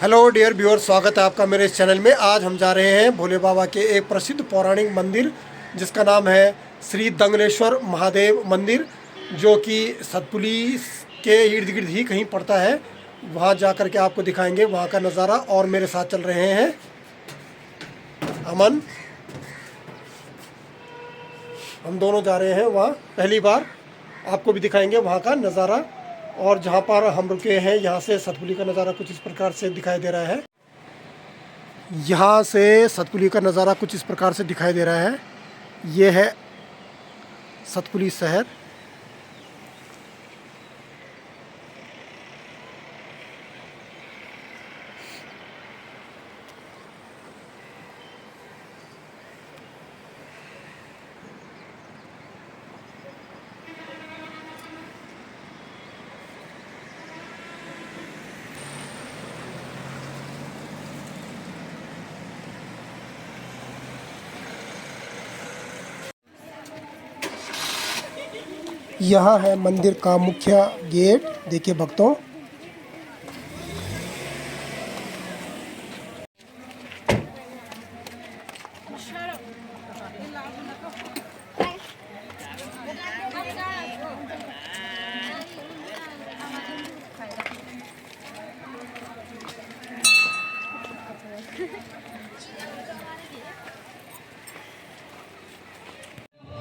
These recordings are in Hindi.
हेलो डियर व्यूअर, स्वागत है आपका मेरे इस चैनल में। आज हम जा रहे हैं भोले बाबा के एक प्रसिद्ध पौराणिक मंदिर जिसका नाम है श्री दंगलेश्वर महादेव मंदिर, जो कि सतपुली के इर्द गिर्द ही कहीं पड़ता है। वहाँ जा कर के आपको दिखाएंगे वहाँ का नज़ारा। और मेरे साथ चल रहे हैं अमन। हम दोनों जा रहे हैं वहाँ पहली बार। आपको भी दिखाएंगे वहाँ का नज़ारा। और जहाँ पर हम रुके हैं यहाँ से सतपुली का नज़ारा कुछ इस प्रकार से दिखाई दे रहा है। यहाँ से सतपुली का नज़ारा कुछ इस प्रकार से दिखाई दे रहा है। ये है सतपुली शहर। यहाँ है मंदिर का मुख्य गेट। देखिए भक्तों,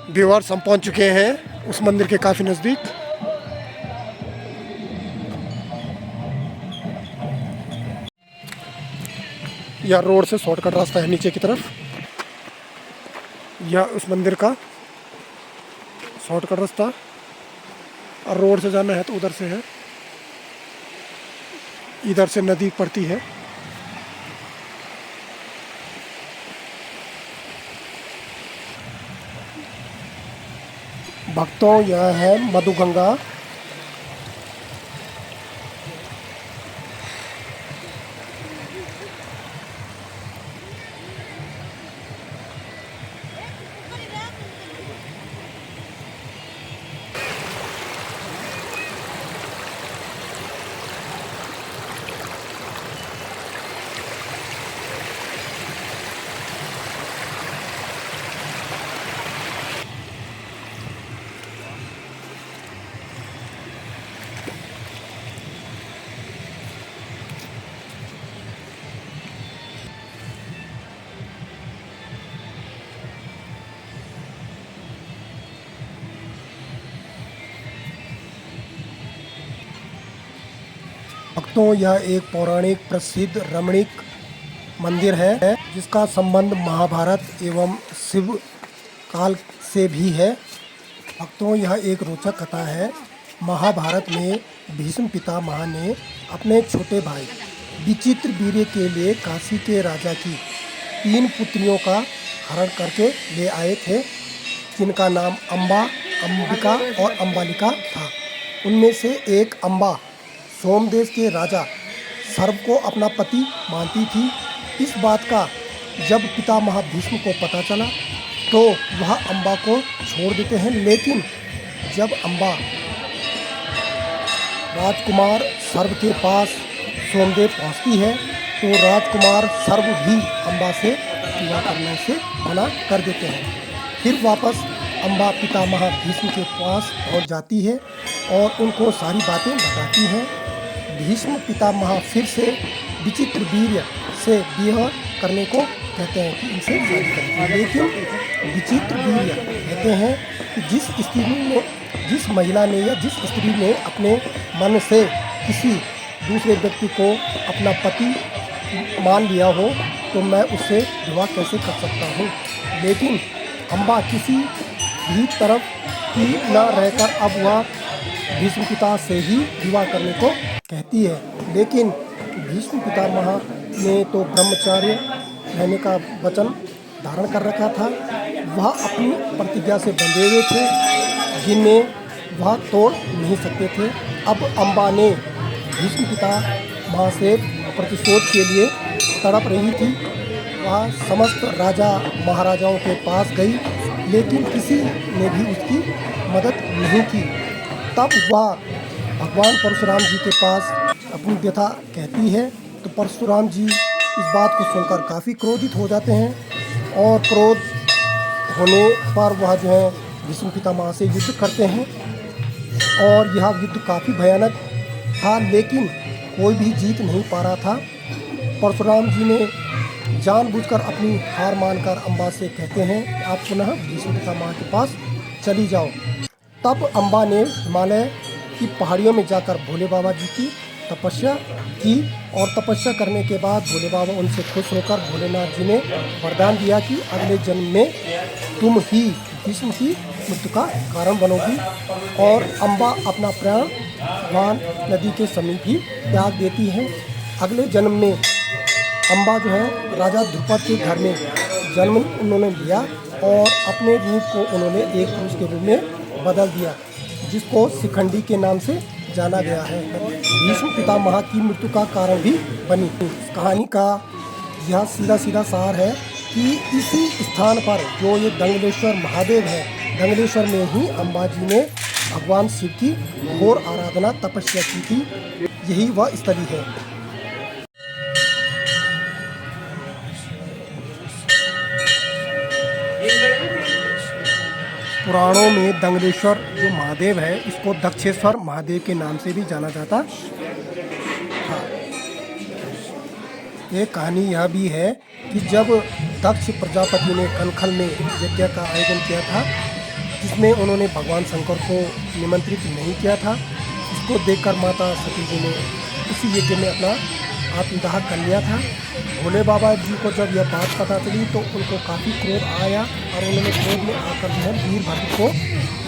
व्यूअर्स हम पहुँच चुके हैं उस मंदिर के काफ़ी नज़दीक। यह रोड से शॉर्टकट रास्ता है नीचे की तरफ। यह उस मंदिर का शॉर्टकट रास्ता। और रोड से जाना है तो उधर से है, इधर से नदी पड़ती है। भक्तों, यह है मधुगंगा। भक्तों, यह एक पौराणिक प्रसिद्ध रमणीक मंदिर है जिसका संबंध महाभारत एवं शिव काल से भी है। भक्तों, यह एक रोचक कथा है। महाभारत में भीष्म पितामह ने अपने छोटे भाई विचित्र वीर्य के लिए काशी के राजा की 3 पुत्रियों का हरण करके ले आए थे, जिनका नाम अम्बा, अंबिका और अम्बालिका था। उनमें से एक अम्बा सोमदेश के राजा सर्व को अपना पति मानती थी। इस बात का जब पितामह भीष्म को पता चला तो वह अम्बा को छोड़ देते हैं। लेकिन जब अम्बा राजकुमार सर्व के पास सोमदेव पहुंचती है तो राजकुमार सर्व भी अम्बा से विवाह करने से मना कर देते हैं। फिर वापस अम्बा पितामह भीष्म के पास पहुंच जाती है और उनको सारी बातें बताती हैं। भीष्म पितामह फिर से विचित्र वीर्य से विवाह करने को कहते हैं कि इनसे शादी करनी है। लेकिन विचित्र वीर्य कहते हैं कि जिस महिला ने या जिस स्त्री ने अपने मन से किसी दूसरे व्यक्ति को अपना पति मान लिया हो तो मैं उससे विवाह कैसे कर सकता हूँ। लेकिन अम्बा किसी भी तरफ की न रहकर अब वह भीष्म पिता से ही विवाह करने को कहती है। लेकिन भीष्म पितामह ने तो ब्रह्मचार्य रहने का वचन धारण कर रखा था। वह अपनी प्रतिज्ञा से बंधे हुए थे जिन्हें वह तोड़ नहीं सकते थे। अब अम्बा ने भीष्म पितामह से प्रतिशोध के लिए तड़प रही थी। वह समस्त राजा महाराजाओं के पास गई, लेकिन किसी ने भी उसकी मदद नहीं की। तब वह भगवान परशुराम जी के पास अपनी व्यथा कहती है तो तो परशुराम जी इस बात को सुनकर काफ़ी क्रोधित हो जाते हैं और क्रोध होने पर वह जो है भीष्म पितामह से युद्ध करते हैं और यह युद्ध काफ़ी भयानक था, लेकिन कोई भी जीत नहीं पा रहा था। परशुराम जी ने जानबूझकर अपनी हार मानकर अम्बा से कहते हैं कि आप पुनः भीष्म पितामह के पास चली जाओ। तब अम्बा ने हिमालय की पहाड़ियों में जाकर भोले बाबा जी की तपस्या की और तपस्या करने के बाद भोले बाबा उनसे खुश होकर भोलेनाथ जी ने वरदान दिया कि अगले जन्म में तुम ही भीष्म की मृत्यु का कारण बनोगी। और अम्बा अपना प्राण वान नदी के समीप ही त्याग देती है। अगले जन्म में अम्बा जो है राजा ध्रुपद के घर में जन्म उन्होंने लिया और अपने रूप को उन्होंने एक पुरुष के रूप में बदल दिया, जिसको शिखंडी के नाम से जाना गया है। भीष्म पितामह की मृत्यु का कारण भी बनी। इस कहानी का यह सीधा सीधा सार है कि इसी स्थान पर जो ये दंगलेश्वर महादेव है, दंगलेश्वर में ही अम्बा जी ने भगवान शिव की घोर आराधना तपस्या की थी। यही वह स्थली है। पुराणों में दंगलेश्वर जो महादेव है, इसको दक्षेश्वर महादेव के नाम से भी जाना जाता था। एक कहानी यह भी है कि जब दक्ष प्रजापति ने कनखल में यज्ञ का आयोजन किया था, जिसमें उन्होंने भगवान शंकर को निमंत्रित नहीं किया था, इसको देखकर माता सती जी ने उसी यज्ञ में अपना आत्मदाह कर लिया था। भोले बाबा जी को जब यह बात पता चली तो उनको काफ़ी क्रोध आया और उन्होंने क्रोध में आकर जो है वीरभद्र को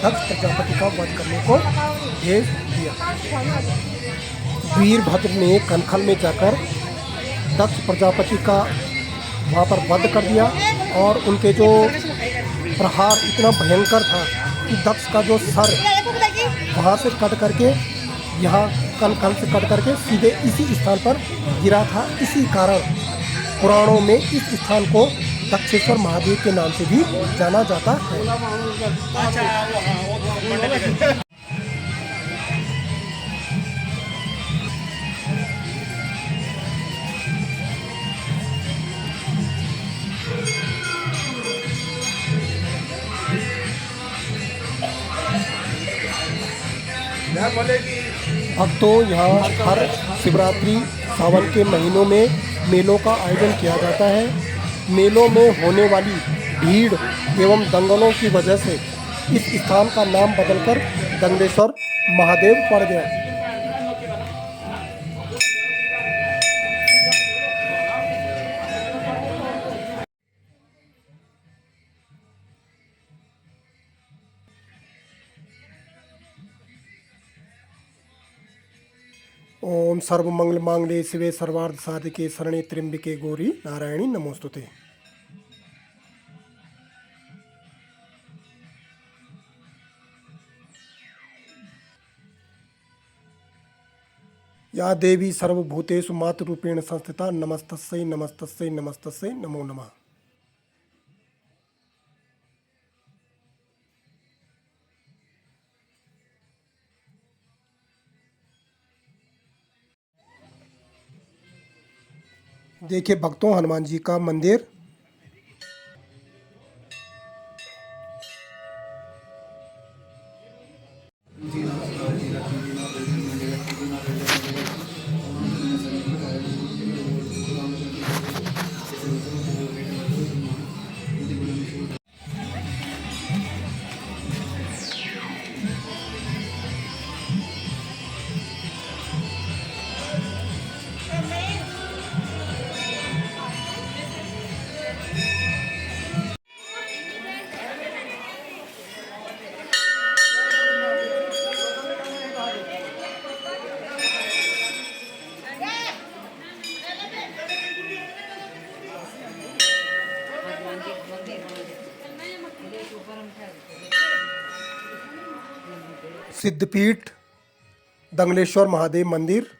दक्ष प्रजापति का वध करने को भेज दिया। वीरभद्र ने कनखल में जाकर दक्ष प्रजापति का वहाँ पर वध कर दिया और उनके जो प्रहार इतना भयंकर था कि दक्ष का जो सर वहाँ से कट करके यहाँ कनखल से कट करके सीधे इसी स्थान पर गिरा था। इसी कारण पुराणों में इस स्थान को दक्षेश्वर महादेव के नाम से भी जाना जाता है। भक्तों, यहाँ हर शिवरात्रि सावन के महीनों में मेलों का आयोजन किया जाता है। मेलों में होने वाली भीड़ एवं दंगलों की वजह से इस स्थान का नाम बदलकर दंगलेश्वर महादेव पड़ गया। ओम सर्वमंगल मांगल्ये शिवे सर्वार्थ साधिके शरणे त्र्यंबके गौरी नारायणी नमोस्तुते। या देवी सर्वभूतेषु मातृरूपेण संस्थिता नमस्तस्यै नमस्तस्यै नमस्तस्यै नमो नमः। देखिए भक्तों, हनुमान जी का मंदिर सिद्धपीठ दंगलेश्वर महादेव मंदिर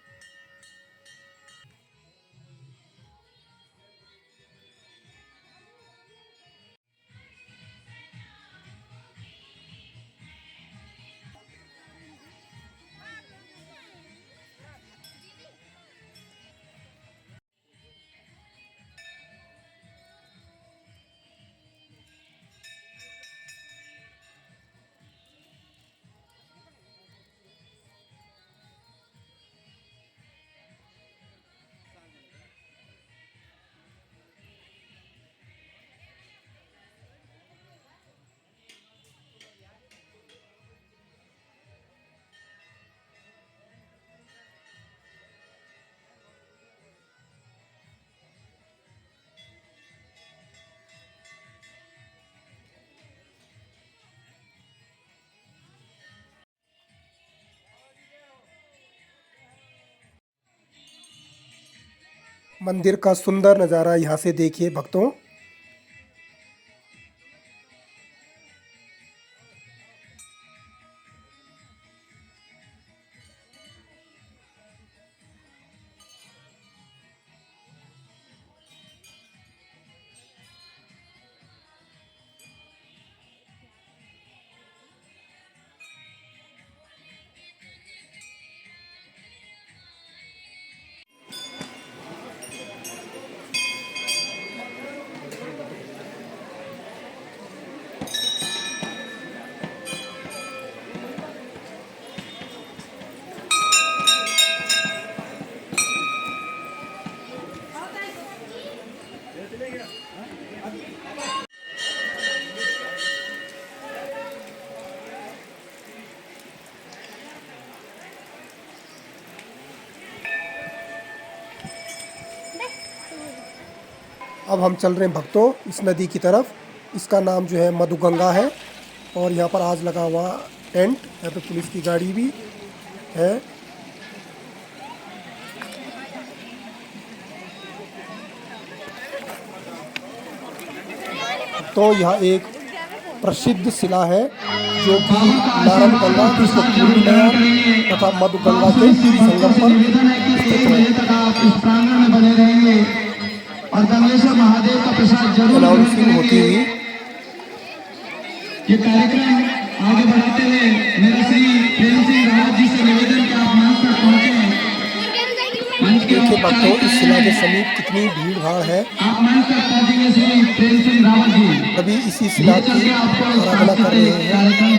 मंदिर का सुंदर नज़ारा यहाँ से देखिए भक्तों। अब हम चल रहे हैं भक्तों इस नदी की तरफ। इसका नाम जो है मधुगंगा है और यहाँ पर आज लगा हुआ टेंट, यहाँ पे पुलिस की गाड़ी भी है। तो यहाँ एक प्रसिद्ध शिला है जो कि नारायण गंगा जिसको पूर्वी नहर तथा मधुगंगा के संगम पर स्थित है। और गंगेश्वर महादेव का प्रसाद जरूर अनाउंसिंग होती हुई ये कार्यक्रम आगे बढ़ाते हुए मेरा श्री प्रेम सिंह रावत जी से निवेदन कि आप मंच पर पहुंचे। देखिए भक्तों इस शिला के समीप कितनी भीड़ भाड़ है। आप मंच पर पहुंचेंगे श्री प्रेम सिंह रावत जी। अभी इसी शिला की आराधना कर रहे हैं। कार्यक्रम की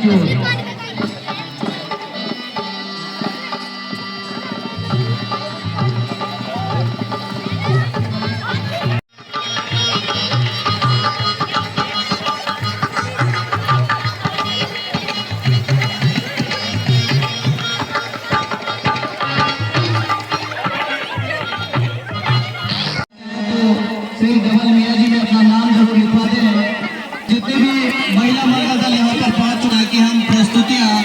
डबल मियाँ जी में अपना नाम जरूर लिखवाते हैं। जितने भी महिला मंगल दल यहाँ पर पहुँच चुका है कि हम प्रस्तुतियाँ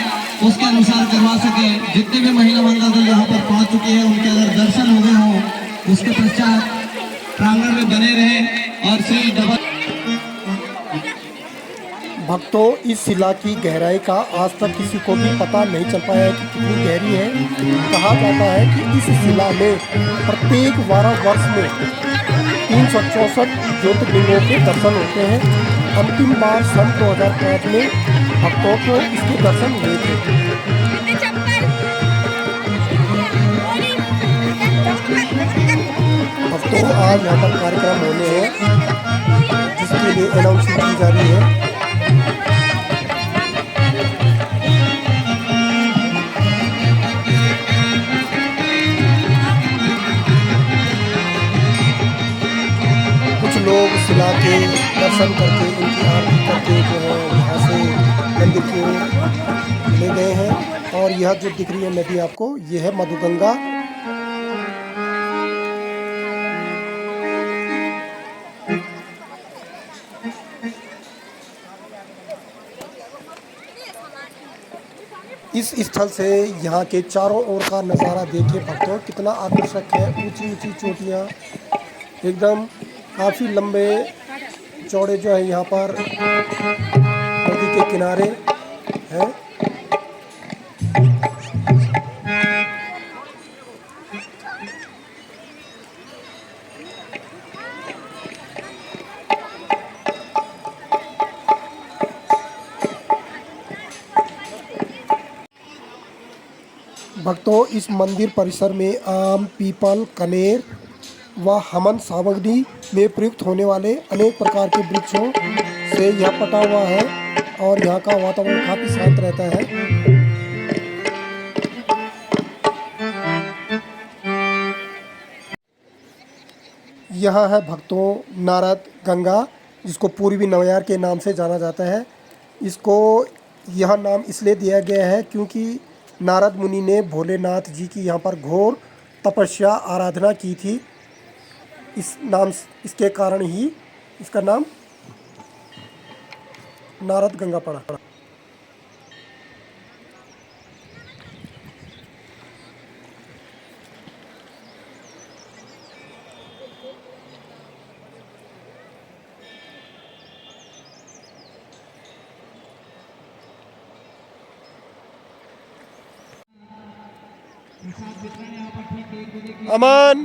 उसके अनुसार करवा सके। जितने भी महिला मंगल दल यहाँ पर पहुँच चुके हैं उनके अगर दर्शन हो गए हों उसके पश्चात प्रांगण में बने रहे। और श्री डबल भक्तों इस शिला की गहराई का आज तक किसी को भी पता नहीं चल पाया है कि कितनी गहरी है। कहा जाता है कि इस शिला में प्रत्येक 12 वर्ष में 364 ज्योतिर्लिंगों के दर्शन होते हैं। अंतिम बार सन 2005 में भक्तों को इसके दर्शन हुए थे। भक्तों आज यहाँ पर कार्यक्रम होने हैं जिसके लिए अनाउंसिंग की जा रही है। लोग शिला के दर्शन करके उनकी आरती करके जो है यहाँ से मंदिर की ओर ले गए हैं। और यह जो दिख रही है नदी आपको ये है मधुगंगा। इस स्थल से यहाँ के चारों ओर का नज़ारा देखिए भक्तों कितना आकर्षक है। ऊंची ऊंची चोटियाँ एकदम काफ़ी लंबे चौड़े जो है यहाँ पर नदी के किनारे हैं। भक्तों इस मंदिर परिसर में आम, पीपल, कनेर व हमन सामग्री में प्रयुक्त होने वाले अनेक प्रकार के वृक्षों से यह पटा हुआ है और यहाँ का वातावरण काफ़ी शांत रहता है। यह है भक्तों नारद गंगा जिसको पूर्वी नवयार के नाम से जाना जाता है। इसको यह नाम इसलिए दिया गया है क्योंकि नारद मुनि ने भोलेनाथ जी की यहाँ पर घोर तपस्या आराधना की थी। इस नाम इसके कारण ही इसका नाम नारद गंगा पड़ा। प्रसाद वितरण यहाँ पर ठीक 1 बजे की अमन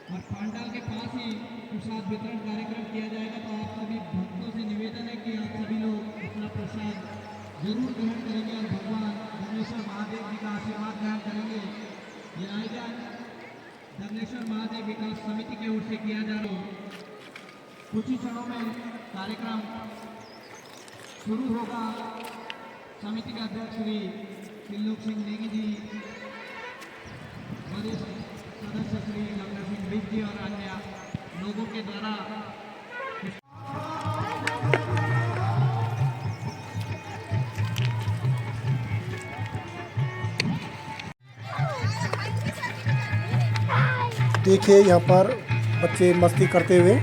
और पांडाल के पास ही प्रसाद वितरण कार्यक्रम किया जाएगा। तो आप सभी भक्तों से निवेदन है कि आप सभी लोग अपना प्रसाद जरूर ग्रहण करेंगे और भगवान धनेश्वर महादेव जी का आशीर्वाद ग्रहण करेंगे। ये आयोजन धनेश्वर महादेव विकास समिति की ओर से किया जा रहा है। कुछ ही क्षणों में कार्यक्रम शुरू होगा। समिति के अध्यक्ष श्री त्रिलोक सिंह नेगी जी, वरिष्ठ सदस्य श्री गंगा सिंह बिज जी और अन्य लोगों के द्वारा देखिए यहाँ पर बच्चे मस्ती करते हुए।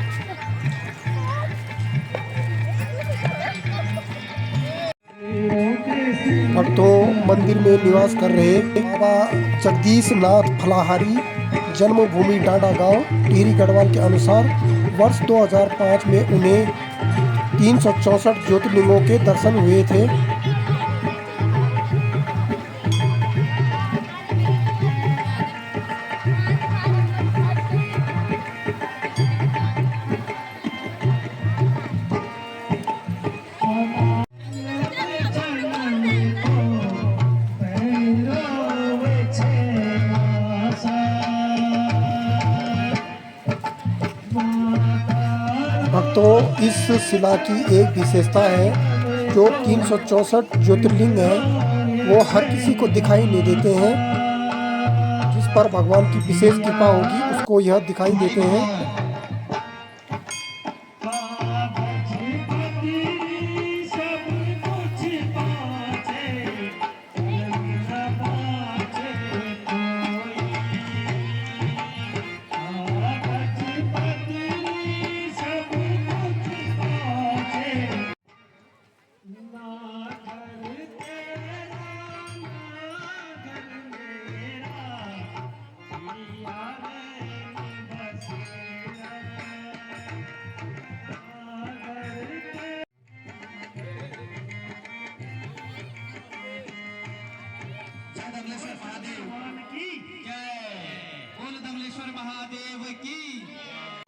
भक्तों मंदिर में निवास कर रहे बाबा जगदीश नाथ फलाहारी जन्मभूमि डांडा गांव टिहरी गढ़वाल के अनुसार वर्ष 2005 में उन्हें 364 ज्योतिर्लिंगों के दर्शन हुए थे। भक्तों इस शिला की एक विशेषता है, जो 364 ज्योतिर्लिंग है वो हर किसी को दिखाई नहीं देते हैं। जिस पर भगवान की विशेष कृपा होगी उसको यह दिखाई देते हैं।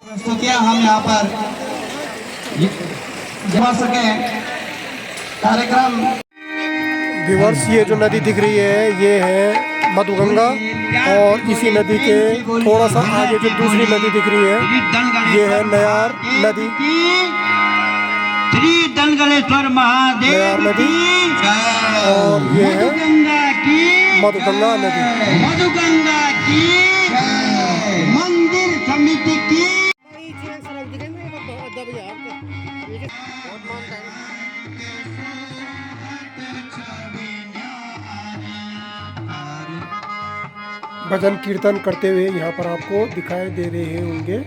प्रस्तुतियां हम यहाँ पर जमा सके कार्यक्रम। व्यूअर्स ये जो नदी दिख रही है ये है मधुगंगा, और इसी नदी के थोड़ा सा आगे जो दूसरी नदी दिख रही है ये है नयार नदी। श्री दंगलेश्वर महादेव नयार नदी और ये है मधुगंगा नदी। मधुगंगा की मंदिर समिति की भजन कीर्तन करते हुए यहाँ पर आपको दिखाई दे रहे होंगे।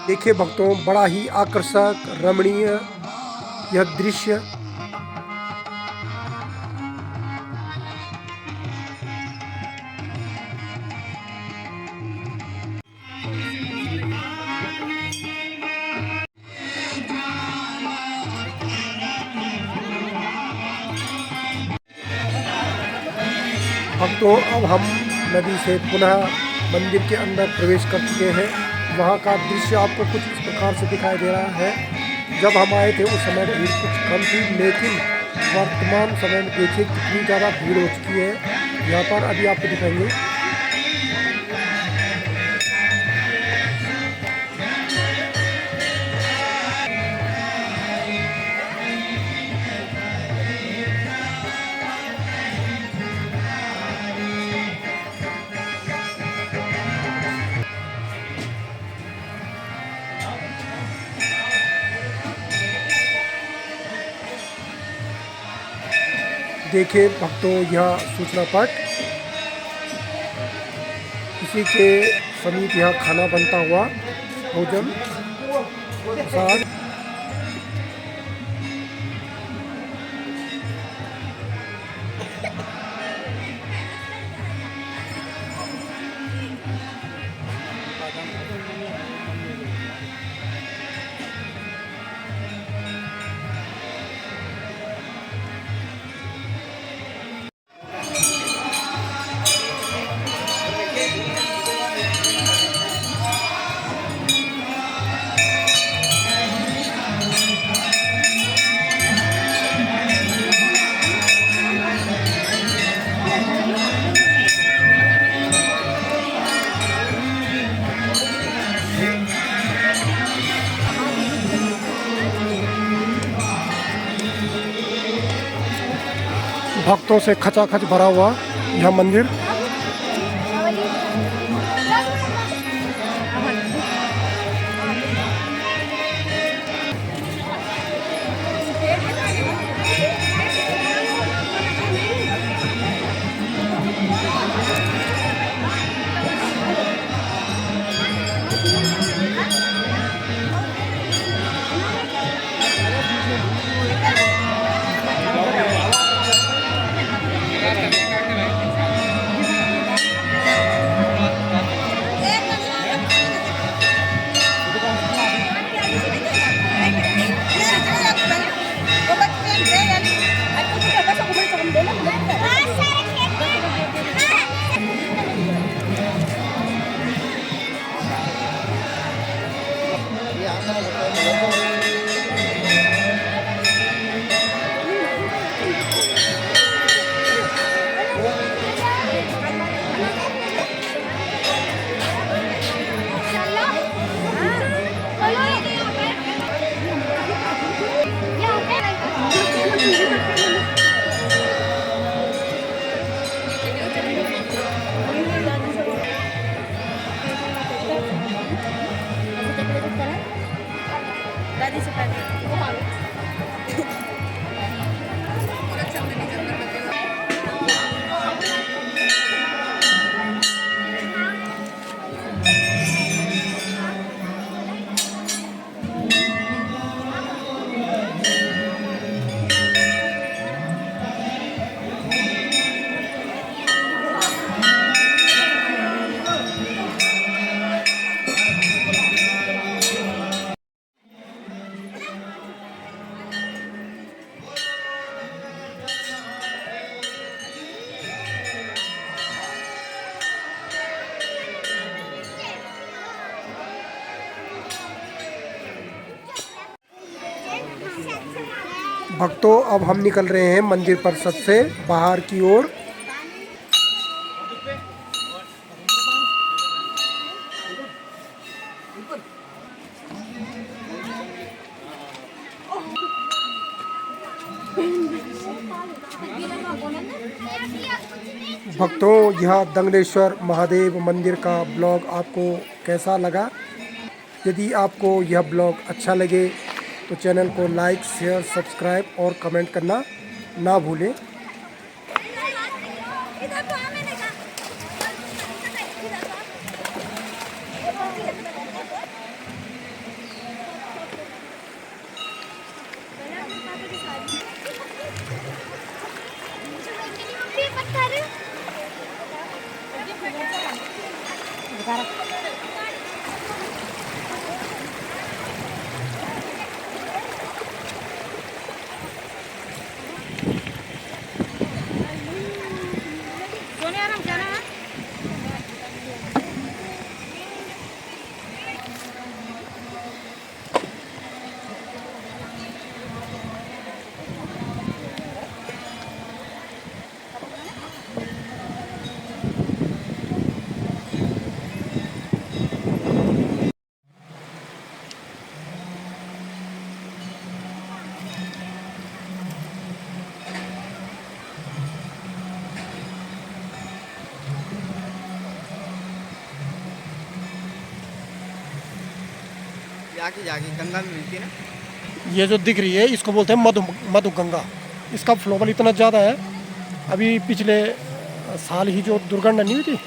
देखिए भक्तों बड़ा ही आकर्षक रमणीय यह दृश्य। भक्तों अब हम नदी से पुनः मंदिर के अंदर प्रवेश कर चुके हैं। वहाँ का दृश्य आपको कुछ इस प्रकार से दिखाई दे रहा है। जब हम आए थे उस समय भीड़ कुछ कम थी, लेकिन वर्तमान समय में देखिए कितनी ज़्यादा भीड़ हो चुकी है यहाँ पर। अभी आपको दिखाएंगे। देखिए भक्तों यह सूचना पट इसी के समीप यहाँ खाना बनता हुआ भोजन प्रसाद। भक्तों से खचाखच भरा हुआ यह मंदिर। भक्तों अब हम निकल रहे हैं मंदिर परिसर से बाहर की ओर। भक्तों यह दंगलेश्वर महादेव मंदिर का ब्लॉग आपको कैसा लगा? यदि आपको यह ब्लॉग अच्छा लगे तो चैनल को लाइक, शेयर, सब्सक्राइब और कमेंट करना ना भूलें। जाके जाके गंगा में मिलती है ना। ये जो दिख रही है इसको बोलते हैं मधु गंगा। इसका फ्लोबल इतना ज़्यादा है, अभी पिछले साल ही जो दुर्घटना नहीं हुई थी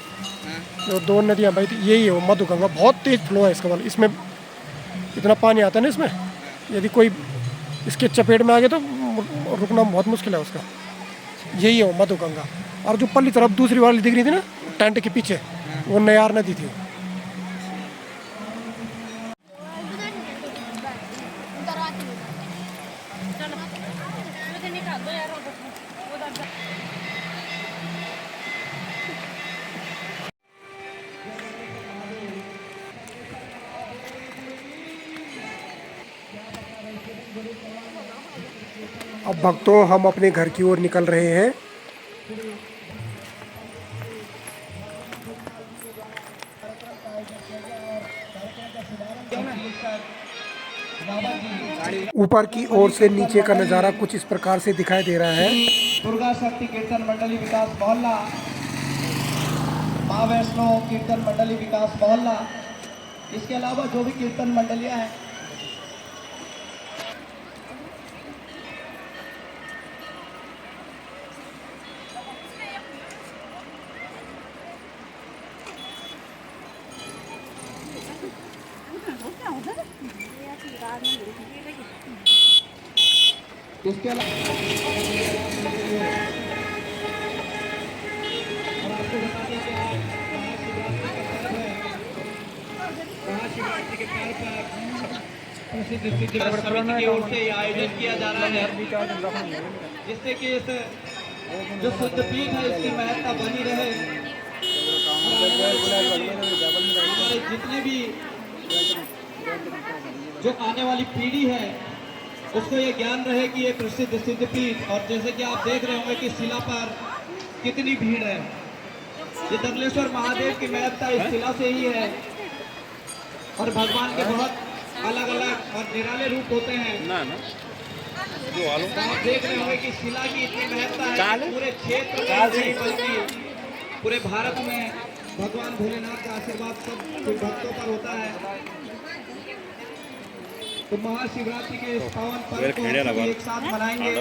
जो 2 नदियाँ बहती यही है वो मधुगंगा। बहुत तेज फ्लो है इसका, इसमें इतना पानी आता है ना इसमें, यदि कोई इसके चपेट में आ गया तो रुकना बहुत मुश्किल है उसका। यही है वो मधुगंगा। और जो पल्ली तरफ दूसरी वाली दिख रही थी ना टेंट के पीछे, वो नयार नदी थी। अब भक्तों हम अपने घर की ओर निकल रहे हैं। ऊपर की ओर से नीचे का नज़ारा कुछ इस प्रकार से दिखाई दे रहा है। दुर्गा शक्ति कीर्तन मंडली विकास मोहल्ला, माँ वैष्णो कीर्तन मंडली विकास मोहल्ला, इसके अलावा जो भी कीर्तन मंडलियां हैं इसके अलावा महाशिवरात्रि के पर्व पर प्रसिद्ध सिद्धि समिति की ओर से आयोजन किया जा रहा है, जिससे कि इस जो शुद्ध पीठ है इसकी महत्ता बनी रहे। हमारे जितने भी जो आने वाली पीढ़ी है उसको ये ज्ञान रहे कि ये प्रसिद्ध सिद्ध पीठ, और जैसे कि आप देख रहे होंगे कि शिला पर कितनी भीड़ है। ये दंगलेश्वर महादेव की महत्ता इस शिला से ही है, और भगवान के बहुत अलग अलग और निराले रूप होते हैं। तो आप देख रहे होंगे कि शिला की इतनी महत्ता है, पूरे क्षेत्र में नहीं बल्कि पूरे भारत में भगवान भोलेनाथ का आशीर्वाद सब भक्तों पर होता है। तो महाशिवरात्रि के इस पावन पर्व को हम एक साथ मनाएंगे।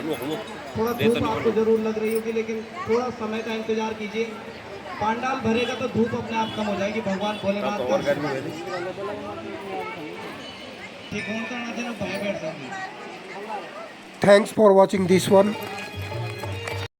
थोड़ा धूप आपको जरूर लग रही होगी, लेकिन थोड़ा समय का इंतजार कीजिए। पांडाल भरेगा तो धूप अपने आप कम हो जाएगी। भगवान Bholenath Thanks for watching this one.